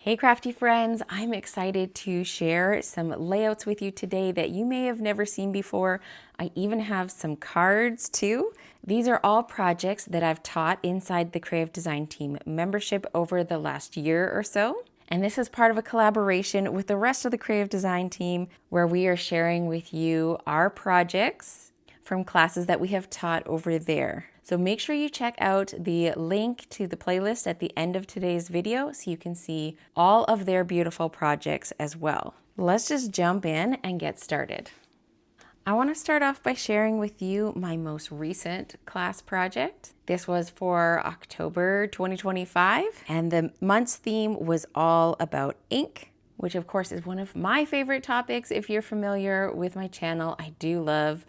Hey crafty friends, I'm excited to share some layouts with you today that you may have never seen before. I even have some cards too. These are all projects that I've taught inside the Creative Design Team membership over the last year or so. And this is part of a collaboration with the rest of the Creative Design Team where we are sharing with you our projects from classes that we have taught over there. So make sure you check out the link to the playlist at the end of today's video so you can see all of their beautiful projects as well. Let's just jump in and get started. I want to start off by sharing with you my most recent class project. This was for October 2025, and the month's theme was all about ink, which of course is one of my favorite topics. If you're familiar with my channel, I do love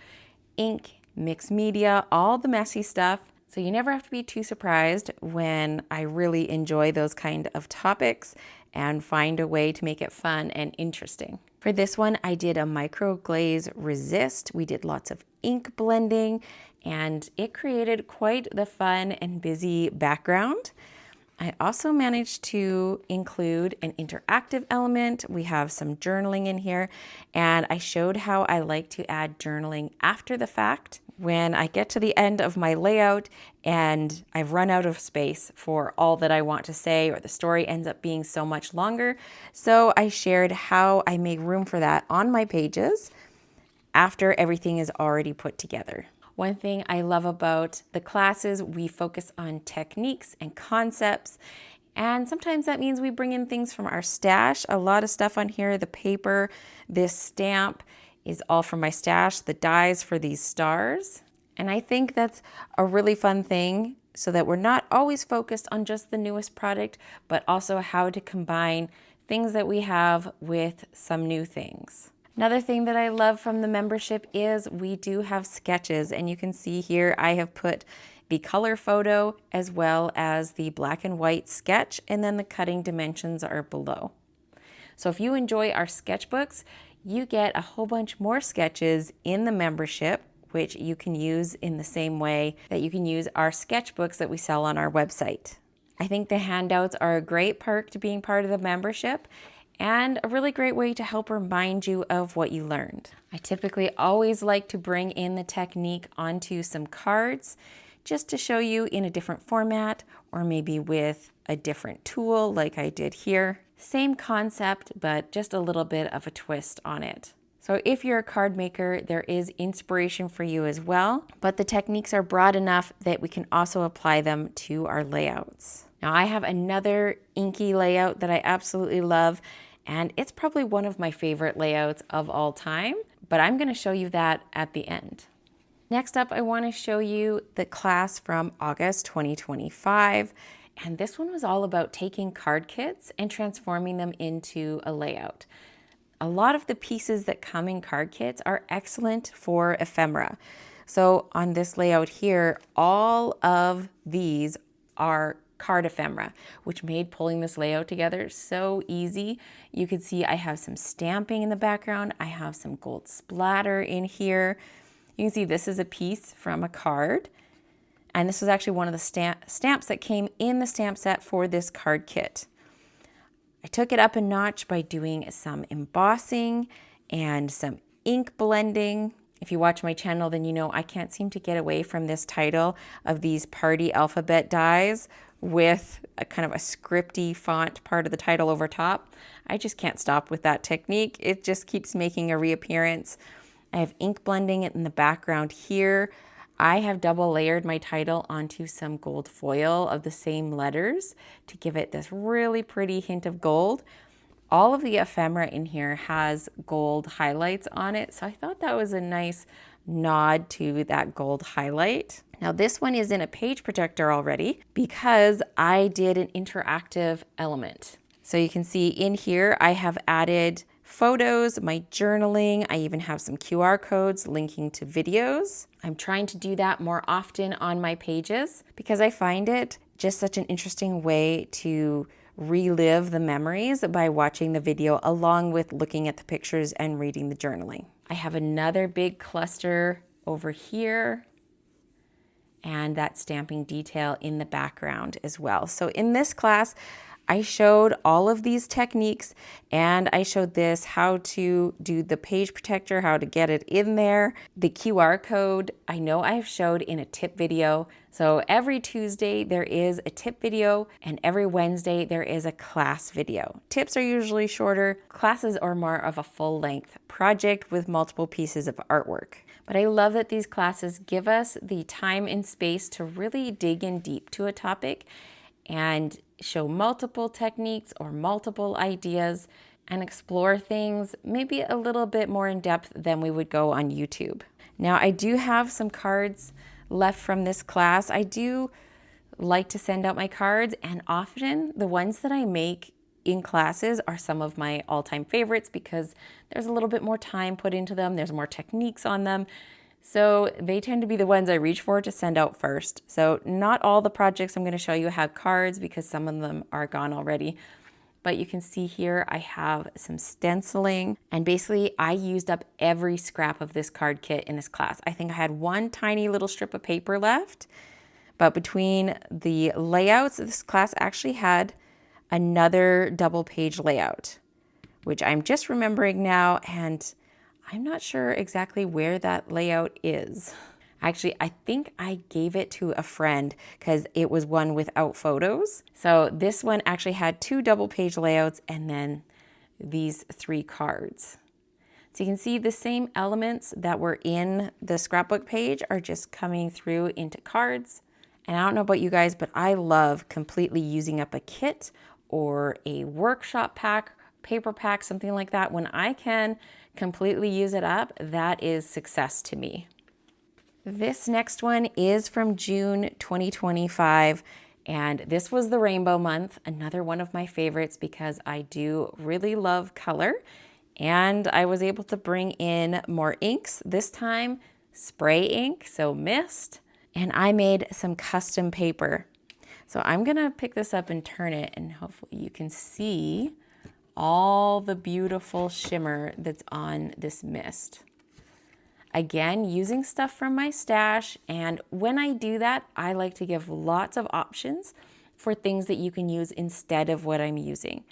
ink, mixed media, all the messy stuff. So you never have to be too surprised when I really enjoy those kind of topics and find a way to make it fun and interesting. For this one, I did a micro glaze resist. We did lots of ink blending and it created quite the fun and busy background. I also managed to include an interactive element. We have some journaling in here, and I showed how I like to add journaling after the fact when I get to the end of my layout and I've run out of space for all that I want to say, or the story ends up being so much longer. So I shared how I make room for that on my pages after everything is already put together. One thing I love about the classes, we focus on techniques and concepts, and sometimes that means we bring in things from our stash. A lot of stuff on here, the paper, this stamp is all from my stash, the dies for these stars. And I think that's a really fun thing so that we're not always focused on just the newest product, but also how to combine things that we have with some new things. Another thing that I love from the membership is we do have sketches, and you can see here I have put the color photo as well as the black and white sketch, and then the cutting dimensions are below. So if you enjoy our sketchbooks, you get a whole bunch more sketches in the membership, which you can use in the same way that you can use our sketchbooks that we sell on our website. I think the handouts are a great perk to being part of the membership, and a really great way to help remind you of what you learned. I typically always like to bring in the technique onto some cards just to show you in a different format, or maybe with a different tool like I did here. Same concept, but just a little bit of a twist on it. So if you're a card maker, there is inspiration for you as well, but the techniques are broad enough that we can also apply them to our layouts. Now I have another inky layout that I absolutely love, and it's probably one of my favorite layouts of all time, but I'm going to show you that at the end. Next up, I want to show you the class from August 2025, and this one was all about taking card kits and transforming them into a layout. A lot of the pieces that come in card kits are excellent for ephemera. So on this layout here, all of these are card ephemera, which made pulling this layout together so easy. You can see I have some stamping in the background. I have some gold splatter in here. You can see this is a piece from a card. And this was actually one of the stamps that came in the stamp set for this card kit. I took it up a notch by doing some embossing and some ink blending. If you watch my channel, then you know I can't seem to get away from this title of these party alphabet dies with a kind of a scripty font part of the title over top. I just can't stop with that technique. It just keeps making a reappearance. I have ink blending in the background here. I have double layered my title onto some gold foil of the same letters to give it this really pretty hint of gold. All of the ephemera in here has gold highlights on it, so I thought that was a nice nod to that gold highlight. Now this one is in a page protector already because I did an interactive element. So you can see in here I have added photos, my journaling, I even have some QR codes linking to videos. I'm trying to do that more often on my pages because I find it just such an interesting way to relive the memories by watching the video along with looking at the pictures and reading the journaling. I have another big cluster over here and that stamping detail in the background as well. So in this class, I showed all of these techniques, and I showed this, how to do the page protector, how to get it in there. The QR code, I know I've showed in a tip video. So every Tuesday there is a tip video, and every Wednesday there is a class video. Tips are usually shorter, classes are more of a full-length project with multiple pieces of artwork. But I love that these classes give us the time and space to really dig in deep to a topic and show multiple techniques or multiple ideas and explore things maybe a little bit more in depth than we would go on YouTube. Now, I do have some cards left from this class. I do like to send out my cards, and often the ones that I make in classes are some of my all-time favorites because there's a little bit more time put into them, there's more techniques on them. So they tend to be the ones I reach for to send out first. So not all the projects I'm going to show you have cards because some of them are gone already. But you can see here I have some stenciling, and basically I used up every scrap of this card kit in this class. I think I had one tiny little strip of paper left, but between the layouts, this class actually had another double page layout, which I'm just remembering now, and I'm not sure exactly where that layout is. Actually, I think I gave it to a friend because it was one without photos. So this one actually had two double page layouts and then these three cards. So you can see the same elements that were in the scrapbook page are just coming through into cards. And I don't know about you guys, but I love completely using up a kit or a workshop pack, paper pack, something like that. When I can completely use it up, that is success to me. This next one is from June 2025, and this was the rainbow month, another one of my favorites because I do really love color, and I was able to bring in more inks, this time spray ink, so mist, and I made some custom paper. So I'm gonna pick this up and turn it, and hopefully you can see all the beautiful shimmer that's on this mist. Again, using stuff from my stash, and when I do that, I like to give lots of options for things that you can use instead of what I'm using.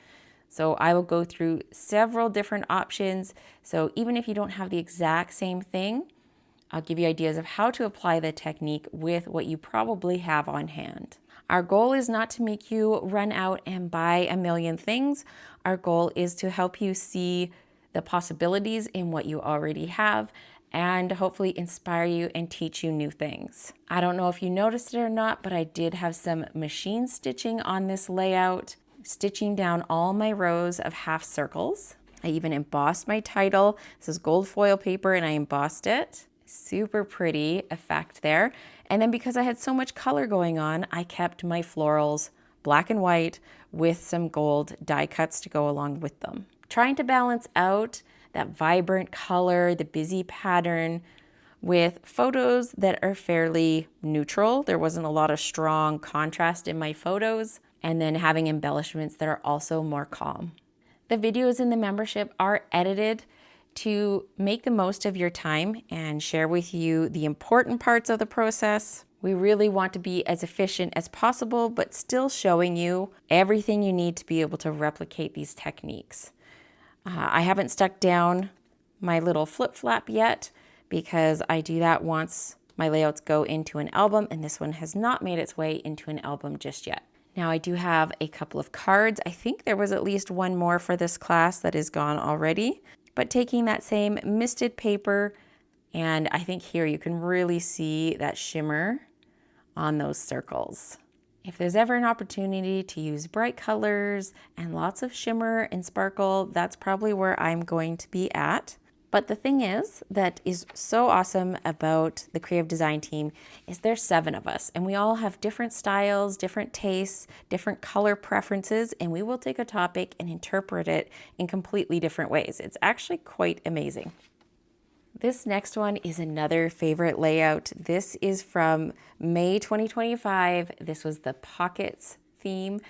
So I will go through several different options. So even if you don't have the exact same thing, I'll give you ideas of how to apply the technique with what you probably have on hand. Our goal is not to make you run out and buy a million things. Our goal is to help you see the possibilities in what you already have and hopefully inspire you and teach you new things. I don't know if you noticed it or not, but I did have some machine stitching on this layout, stitching down all my rows of half circles. I even embossed my title. This is gold foil paper and I embossed it. Super pretty effect there. And then because I had so much color going on, I kept my florals black and white with some gold die cuts to go along with them. Trying to balance out that vibrant color, the busy pattern with photos that are fairly neutral. There wasn't a lot of strong contrast in my photos, and then having embellishments that are also more calm. The videos in the membership are edited to make the most of your time and share with you the important parts of the process. We really want to be as efficient as possible, but still showing you everything you need to be able to replicate these techniques. I haven't stuck down my little flip flap yet because I do that once my layouts go into an album, and this one has not made its way into an album just yet. Now I do have a couple of cards. I think there was at least one more for this class that is gone already. But taking that same misted paper, and I think here you can really see that shimmer on those circles. If there's ever an opportunity to use bright colors and lots of shimmer and sparkle, that's probably where I'm going to be at. But the thing is that is so awesome about the creative design team is there's 7 of us, and we all have different styles, different tastes, different color preferences, and we will take a topic and interpret it in completely different ways. It's actually quite amazing. This next one is another favorite layout. This is from May 2025. This was the pockets theme.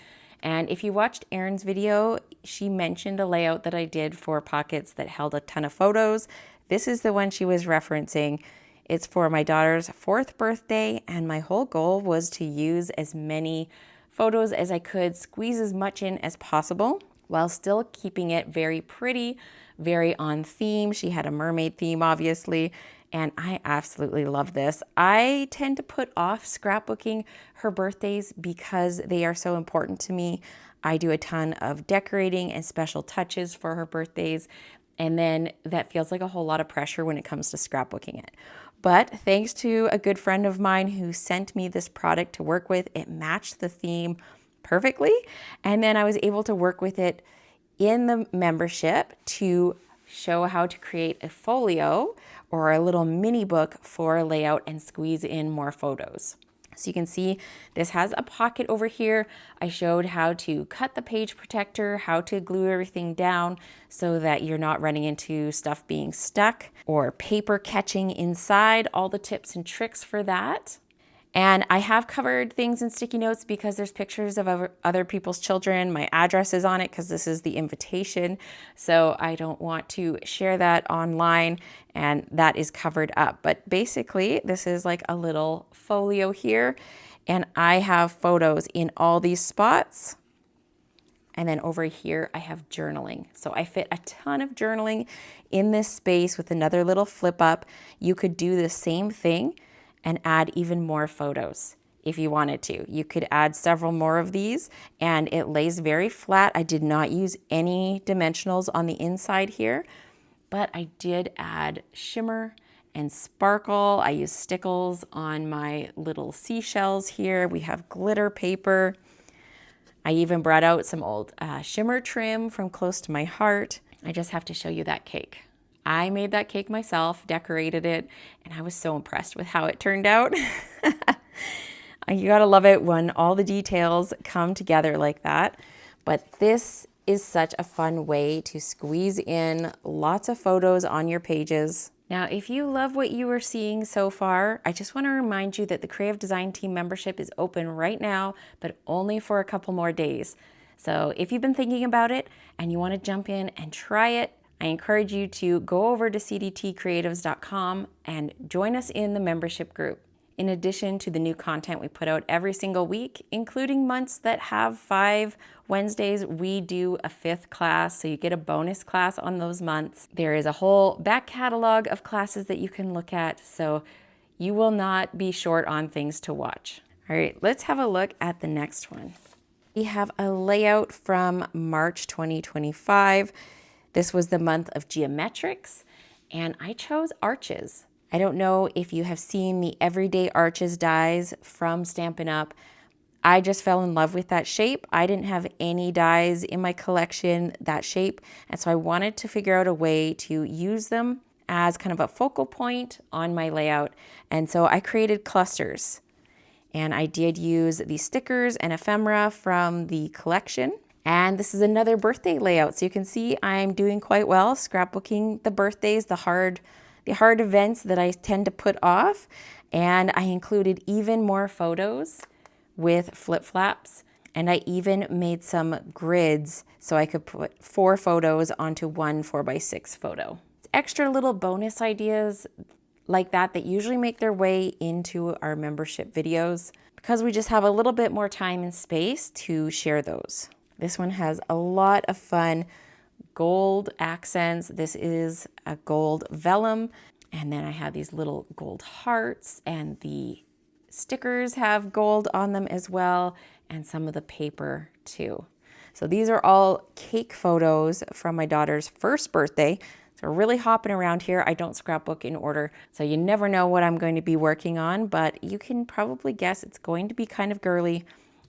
And if you watched Erin's video, she mentioned a layout that I did for pockets that held a ton of photos. This is the one she was referencing. It's for my daughter's 4th birthday, and my whole goal was to use as many photos as I could, squeeze as much in as possible while still keeping it very pretty, very on theme. She had a mermaid theme, obviously, and I absolutely love this. I tend to put off scrapbooking her birthdays because they are so important to me. I do a ton of decorating and special touches for her birthdays, and then that feels like a whole lot of pressure when it comes to scrapbooking it. But thanks to a good friend of mine who sent me this product to work with, it matched the theme perfectly. And then I was able to work with it in the membership to show how to create a folio or a little mini book for layout and squeeze in more photos. So you can see this has a pocket over here. I showed how to cut the page protector, how to glue everything down so that you're not running into stuff being stuck or paper catching inside, all the tips and tricks for that. And I have covered things in sticky notes because there's pictures of other people's children. My address is on it because this is the invitation. So I don't want to share that online, and that is covered up. But basically, this is like a little folio here, and I have photos in all these spots. And then over here, I have journaling. So I fit a ton of journaling in this space with another little flip up. You could do the same thing and add even more photos if you wanted to. You could add several more of these, and it lays very flat. I did not use any dimensionals on the inside here, but I did add shimmer and sparkle. I used stickles on my little seashells here. We have glitter paper. I even brought out some old shimmer trim from Close to My Heart. I just have to show you that cake. I made that cake myself, decorated it, and I was so impressed with how it turned out. You gotta love it when all the details come together like that. But this is such a fun way to squeeze in lots of photos on your pages. Now, if you love what you are seeing so far, I just want to remind you that the Creative Design Team membership is open right now, but only for a couple more days. So if you've been thinking about it and you want to jump in and try it, I encourage you to go over to cdtcreatives.com and join us in the membership group. In addition to the new content we put out every single week, including months that have 5 Wednesdays, we do a 5th class, so you get a bonus class on those months. There is a whole back catalog of classes that you can look at, so you will not be short on things to watch. All right, let's have a look at the next one. We have a layout from March 2025. This was the month of geometrics, and I chose arches. I don't know if you have seen the Everyday Arches dies from Stampin' Up. I just fell in love with that shape. I didn't have any dies in my collection that shape, and so I wanted to figure out a way to use them as kind of a focal point on my layout. And so I created clusters, and I did use the stickers and ephemera from the collection. And this is another birthday layout. So you can see I'm doing quite well scrapbooking the birthdays, the hard events that I tend to put off. And I included even more photos with flip flaps. And I even made some grids so I could put 4 photos onto one 4x6 photo. Extra little bonus ideas like that usually make their way into our membership videos because we just have a little bit more time and space to share those. This one has a lot of fun gold accents. This is a gold vellum. And then I have these little gold hearts, and the stickers have gold on them as well, and some of the paper too. So these are all cake photos from my daughter's first birthday. So we're really hopping around here. I don't scrapbook in order, so you never know what I'm going to be working on, but you can probably guess it's going to be kind of girly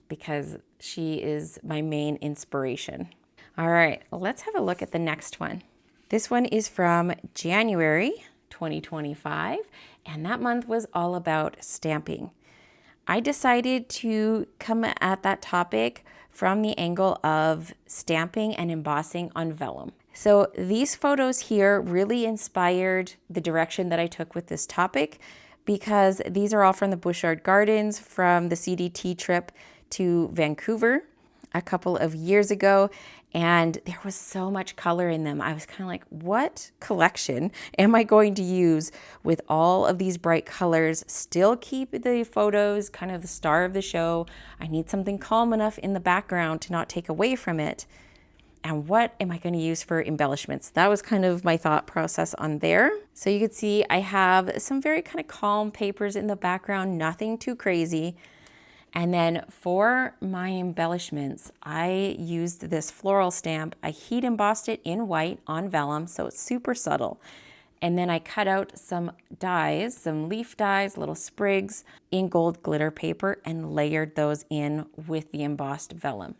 because she is my main inspiration. All right, let's have a look at the next one. This one is from January 2025, and that month was all about stamping. I decided to come at that topic from the angle of stamping and embossing on vellum. So these photos here really inspired the direction that I took with this topic because these are all from the Bushard Gardens from the CDT trip to Vancouver. a couple of years ago, and there was so much color in them. I was kind of like, what collection am I going to use with all of these bright colors? Still keep the photos kind of the star of the show. I need something calm enough in the background to not take away from it. And what am I going to use for embellishments? That was kind of my thought process on there. So you can see I have some very kind of calm papers in the background, nothing too crazy. And then for my embellishments, I used this floral stamp. I heat embossed it in white on vellum, so it's super subtle. And then I cut out some dies, some leaf dies, little sprigs in gold glitter paper and layered those in with the embossed vellum.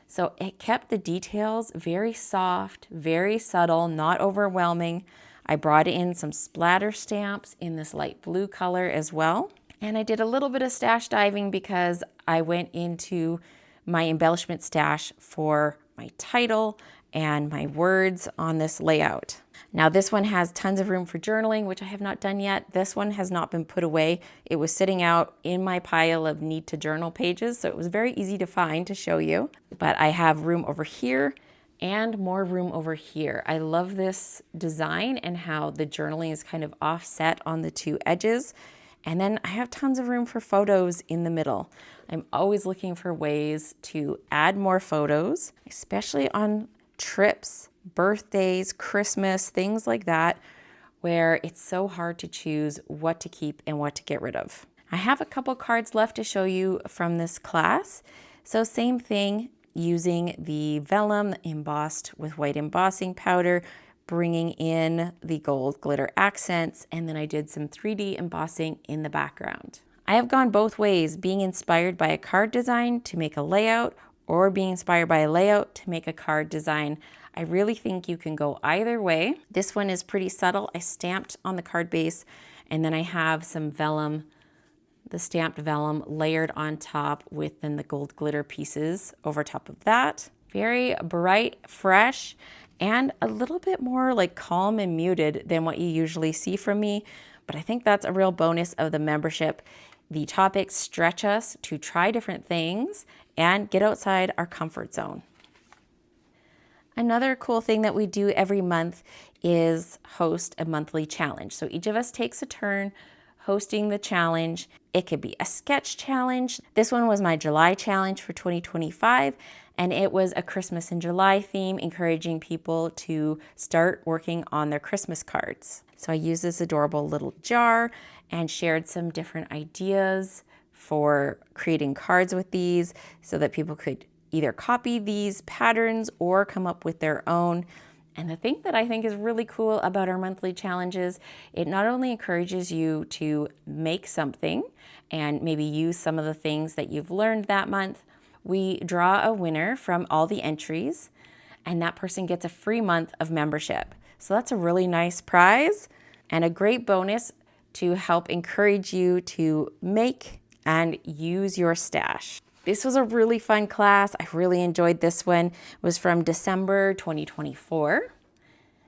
So it kept the details very soft, very subtle, not overwhelming. I brought in some splatter stamps in this light blue color as well. And I did a little bit of stash diving because I went into my embellishment stash for my title and my words on this layout. Now this one has tons of room for journaling, which I have not done yet. This one has not been put away. It was sitting out in my pile of need to journal pages, so it was very easy to find to show you. But I have room over here and more room over here. I love this design and how the journaling is kind of offset on the two edges. And then I have tons of room for photos in the middle. I'm always looking for ways to add more photos, especially on trips, birthdays, Christmas, things like that, where it's so hard to choose what to keep and what to get rid of. I have a couple cards left to show you from this class. So same thing, using the vellum embossed with white embossing powder, bringing in the gold glitter accents, and then I did some 3D embossing in the background. I have gone both ways, being inspired by a card design to make a layout or being inspired by a layout to make a card design. I really think you can go either way. This one is pretty subtle. I stamped on the card base, and then I have some vellum, the stamped vellum layered on top with then the gold glitter pieces over top of that. Very bright, fresh, and a little bit more like calm and muted than what you usually see from me. But I think that's a real bonus of the membership. The topics stretch us to try different things and get outside our comfort zone. Another cool thing that we do every month is host a monthly challenge. So each of us takes a turn hosting the challenge. It could be a sketch challenge. This one was my July challenge for 2025, and it was a Christmas in July theme, encouraging people to start working on their Christmas cards. So I used this adorable little jar and shared some different ideas for creating cards with these so that people could either copy these patterns or come up with their own. And the thing that I think is really cool about our monthly challenges, it not only encourages you to make something and maybe use some of the things that you've learned that month. We draw a winner from all the entries, and that person gets a free month of membership. So that's a really nice prize and a great bonus to help encourage you to make and use your stash. This was a really fun class. I really enjoyed this one. It was from December 2024,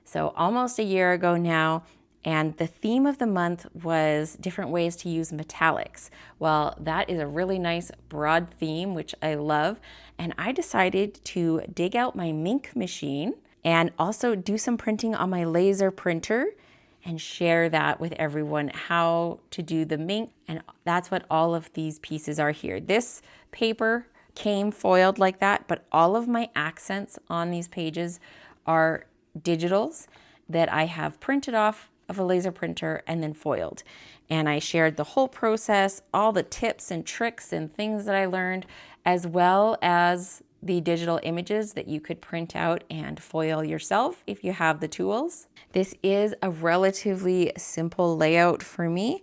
so almost a year ago now. And the theme of the month was different ways to use metallics. Well, that is a really nice broad theme, which I love. And I decided to dig out my Mink machine and also do some printing on my laser printer and share that with everyone, how to do the Mink. And that's what all of these pieces are here. This paper came foiled like that, but all of my accents on these pages are digitals that I have printed off of a laser printer and then foiled. And I shared the whole process, all the tips and tricks and things that I learned, as well as the digital images that you could print out and foil yourself if you have the tools. This is a relatively simple layout for me,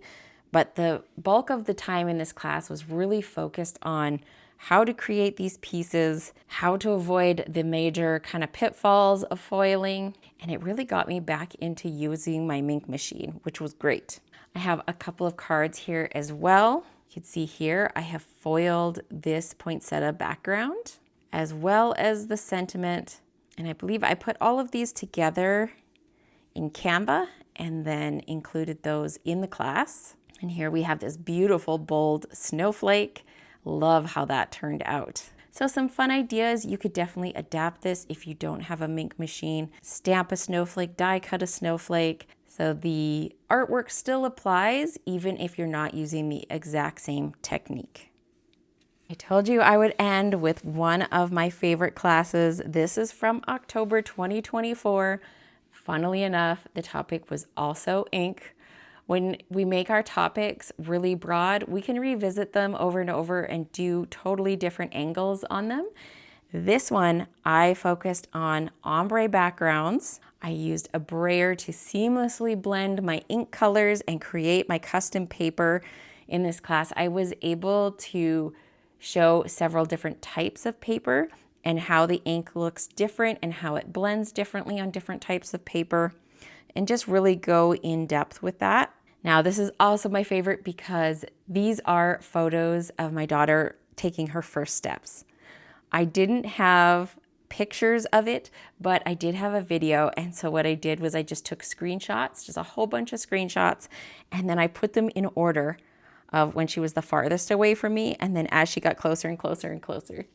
but the bulk of the time in this class was really focused on how to create these pieces, how to avoid the major kind of pitfalls of foiling, and it really got me back into using my Mink machine, which was great. I have a couple of cards here as well. You can see here I have foiled this poinsettia background as well as the sentiment, and I believe I put all of these together in Canva and then included those in the class. And here we have this beautiful bold snowflake. Love how that turned out. So some fun ideas, you could definitely adapt this if you don't have a Mink machine. Stamp a snowflake, die cut a snowflake. So the artwork still applies even if you're not using the exact same technique. I told you I would end with one of my favorite classes. This is from October 2024. Funnily enough, the topic was also ink. When we make our topics really broad, we can revisit them over and over and do totally different angles on them. This one, I focused on ombre backgrounds. I used a brayer to seamlessly blend my ink colors and create my custom paper. In this class, I was able to show several different types of paper and how the ink looks different and how it blends differently on different types of paper, and just really go in depth with that. Now, this is also my favorite because these are photos of my daughter taking her first steps. I didn't have pictures of it, but I did have a video. And so what I did was I just took screenshots, just a whole bunch of screenshots, and then I put them in order of when she was the farthest away from me, and then as she got closer and closer and closer.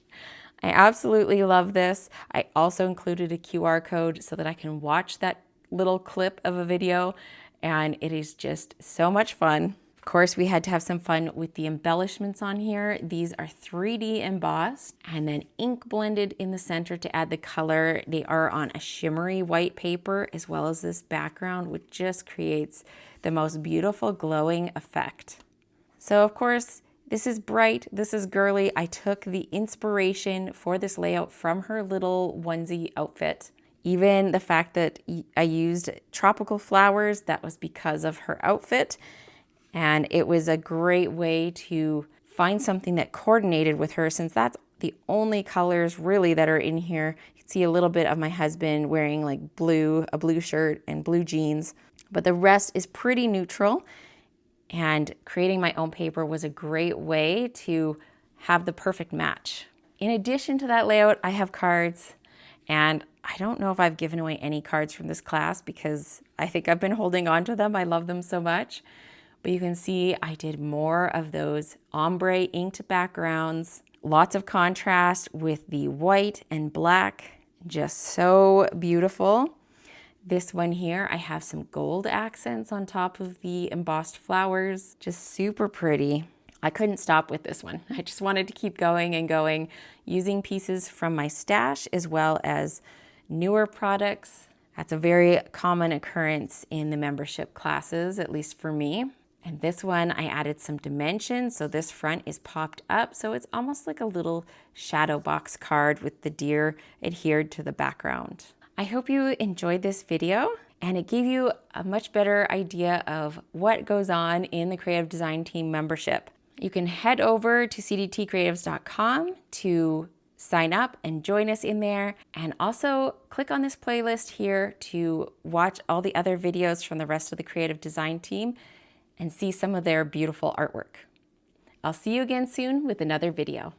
I absolutely love this. I also included a QR code so that I can watch that little clip of a video, and it is just so much fun. Of course, we had to have some fun with the embellishments on here. These are 3D embossed and then ink blended in the center to add the color. They are on a shimmery white paper as well as this background, which just creates the most beautiful glowing effect. So of course, this is bright, this is girly. I took the inspiration for this layout from her little onesie outfit. Even the fact that I used tropical flowers, that was because of her outfit. And it was a great way to find something that coordinated with her, since that's the only colors really that are in here. You can see a little bit of my husband wearing like blue, a blue shirt and blue jeans, but the rest is pretty neutral. And creating my own paper was a great way to have the perfect match. In addition to that layout, I have cards, and I don't know if I've given away any cards from this class because I think I've been holding on to them. I love them so much. But you can see I did more of those ombre inked backgrounds, lots of contrast with the white and black, just so beautiful. This one here, I have some gold accents on top of the embossed flowers, just super pretty. I couldn't stop with this one. I just wanted to keep going and going, using pieces from my stash as well as newer products. That's a very common occurrence in the membership classes, at least for me. And this one, I added some dimensions. So this front is popped up. So it's almost like a little shadow box card with the deer adhered to the background. I hope you enjoyed this video and it gave you a much better idea of what goes on in the Creative Design Team membership. You can head over to cdtcreatives.com to sign up and join us in there, and also click on this playlist here to watch all the other videos from the rest of the Creative Design Team and see some of their beautiful artwork. I'll see you again soon with another video.